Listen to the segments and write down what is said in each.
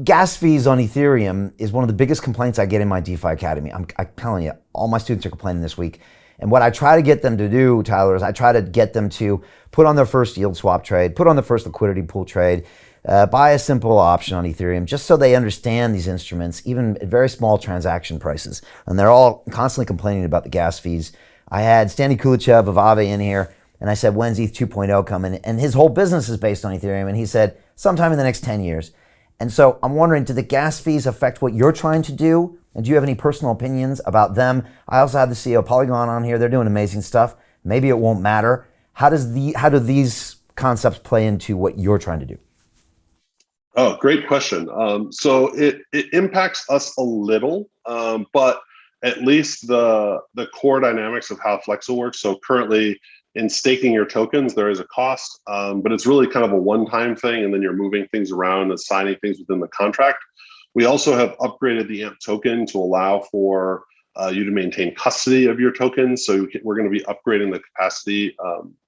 Gas fees on Ethereum is one of the biggest complaints I get in my DeFi Academy. I'm telling you, all my students are complaining this week. And what I try to get them to do, Tyler, is I try to get them to put on their first yield swap trade, put on the first liquidity pool trade, buy a simple option on Ethereum, just so they understand these instruments, even at very small transaction prices. And they're all constantly complaining about the gas fees. I had Stani Kulichev of Aave in here, and I said, when's ETH 2.0 coming? And his whole business is based on Ethereum. And he said, sometime in the next 10 years. And so I'm wondering, do the gas fees affect what you're trying to do? And do you have any personal opinions about them? I also have the CEO of Polygon on here. They're doing amazing stuff. Maybe it won't matter. How do these concepts play into what you're trying to do? Oh, great question. So it impacts us a little, but at least the core dynamics of how Flexo works. So currently, in staking your tokens, there is a cost, but it's really kind of a one-time thing, and then you're moving things around, assigning things within the contract. We also have upgraded the AMP token to allow for you to maintain custody of your tokens. So we're going to be upgrading the capacity,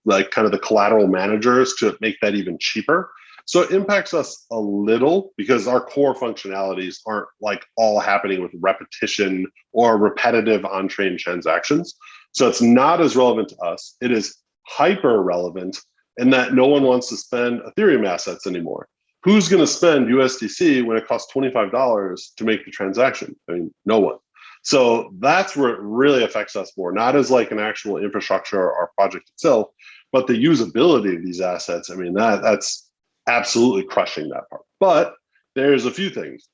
like kind of the collateral managers, to make that even cheaper. So it impacts us a little because our core functionalities aren't like all happening with repetition or repetitive on-chain transactions. So it's not as relevant to us. It is hyper relevant in that no one wants to spend Ethereum assets anymore. Who's going to spend USDC when it costs $25 to make the transaction? I mean, no one. So that's where it really affects us more, not as like an actual infrastructure or project itself, but the usability of these assets. I mean, that's absolutely crushing that part. But there's a few things.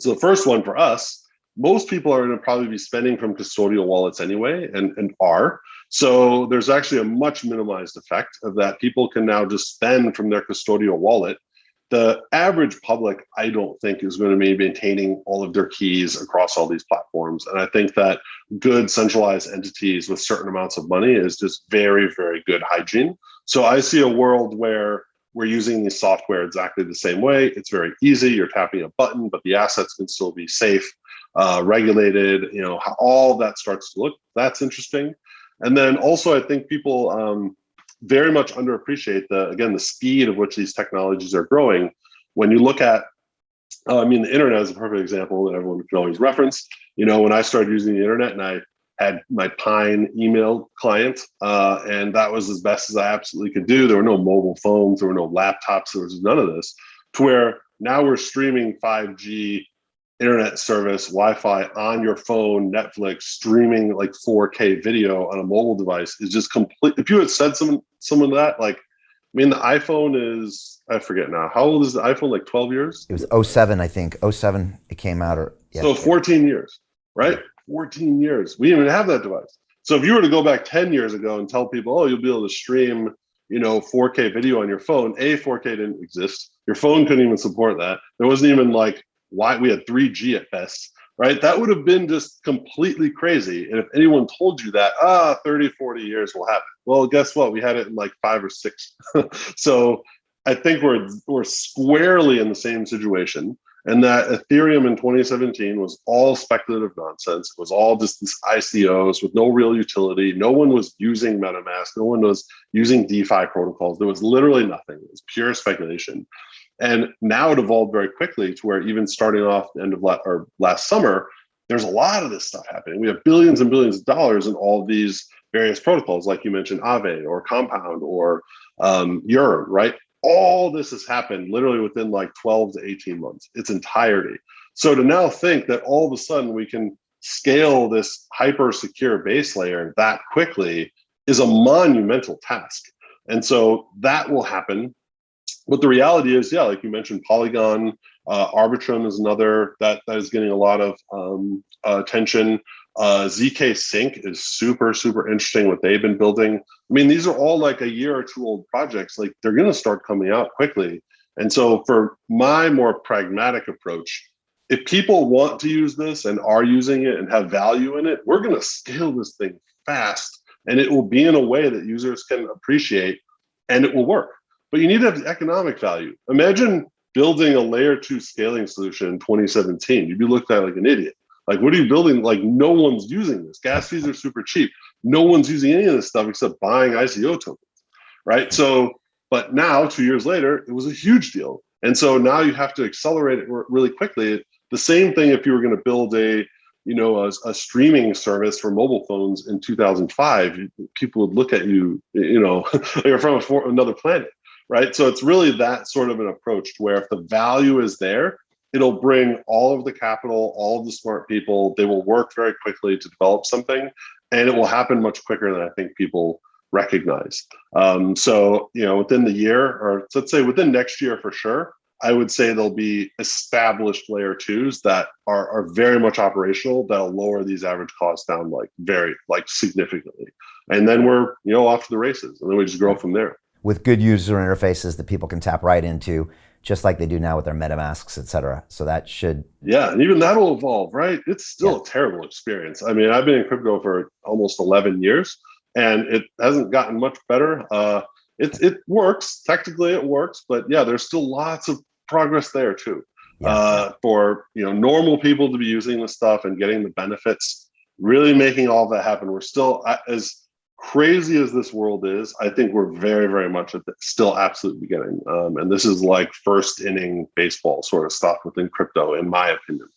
So the first one for us, most people are going to probably be spending from custodial wallets anyway, and are. So there's actually a much minimized effect of that. People can now just spend from their custodial wallet. The average public, I don't think, is going to be maintaining all of their keys across all these platforms. And I think that good centralized entities with certain amounts of money is just very, very good hygiene. So I see a world where we're using the software exactly the same way. It's very easy. You're tapping a button, but the assets can still be safe, regulated, how all that starts to look. That's interesting. And then also, I think people very much underappreciate the speed of which these technologies are growing. When you look at, the internet is a perfect example that everyone can always reference. When I started using the internet and I had my Pine email client, and that was as best as I absolutely could do. There were no mobile phones, there were no laptops, there was none of this, to where now we're streaming 5G internet service, Wi-Fi on your phone, Netflix, streaming like 4K video on a mobile device is just complete. If you had said some of that, the iPhone is, I forget now, how old is the iPhone? Like 12 years? It was '07, I think. '07 it came out, or yeah. So 14 years, right? 14 years. We didn't even have that device. So if you were to go back 10 years ago and tell people, oh, you'll be able to stream, 4K video on your phone, 4K didn't exist. Your phone couldn't even support that. There wasn't even why we had 3G at best, right? That would have been just completely crazy. And if anyone told you that, 30, 40 years will happen. Well, guess what? We had it in 5 or 6. So I think we're squarely in the same situation. And that Ethereum in 2017 was all speculative nonsense. It was all just these ICOs with no real utility. No one was using MetaMask. No one was using DeFi protocols. There was literally nothing. It was pure speculation. And now it evolved very quickly to where even starting off the end of last summer, there's a lot of this stuff happening. We have billions and billions of dollars in all of these various protocols, like you mentioned, Aave or Compound or Yearn, right? All this has happened literally within 12 to 18 months, its entirety. So to now think that all of a sudden we can scale this hyper secure base layer that quickly is a monumental task. And so that will happen. But the reality is, like you mentioned, Polygon, Arbitrum is another that is getting a lot of attention. ZK Sync is super, super interesting what they've been building. These are all a year or two old projects. They're going to start coming out quickly. And so for my more pragmatic approach, if people want to use this and are using it and have value in it, we're going to scale this thing fast, and it will be in a way that users can appreciate, and it will work. But you need to have the economic value. Imagine building a layer 2 scaling solution in 2017. You'd be looked at like an idiot. What are you building? No one's using this. Gas fees are super cheap. No one's using any of this stuff except buying ICO tokens, right? So, but now 2 years later, it was a huge deal. And so now you have to accelerate it really quickly. The same thing if you were going to build a streaming service for mobile phones in 2005, people would look at you, you're from another planet, right? So it's really that sort of an approach where if the value is there, it'll bring all of the capital, all of the smart people. They will work very quickly to develop something, and it will happen much quicker than I think people recognize. So, within the year, or let's say within next year for sure, I would say there'll be established layer twos that are very much operational that'll lower these average costs down significantly. And then we're, off to the races, and then we just grow from there. With good user interfaces that people can tap right into, just like they do now with their MetaMasks, et cetera. So that should... Yeah, and even that'll evolve, right? It's still a terrible experience. I mean, I've been in crypto for almost 11 years, and it hasn't gotten much better. It works. Technically, it works. But yeah, there's still lots of progress there too. For normal people to be using this stuff and getting the benefits, really making all that happen. We're still, as crazy as this world is, I think we're very, very much at the still absolute beginning. And this is like first inning baseball sort of stuff within crypto, in my opinion.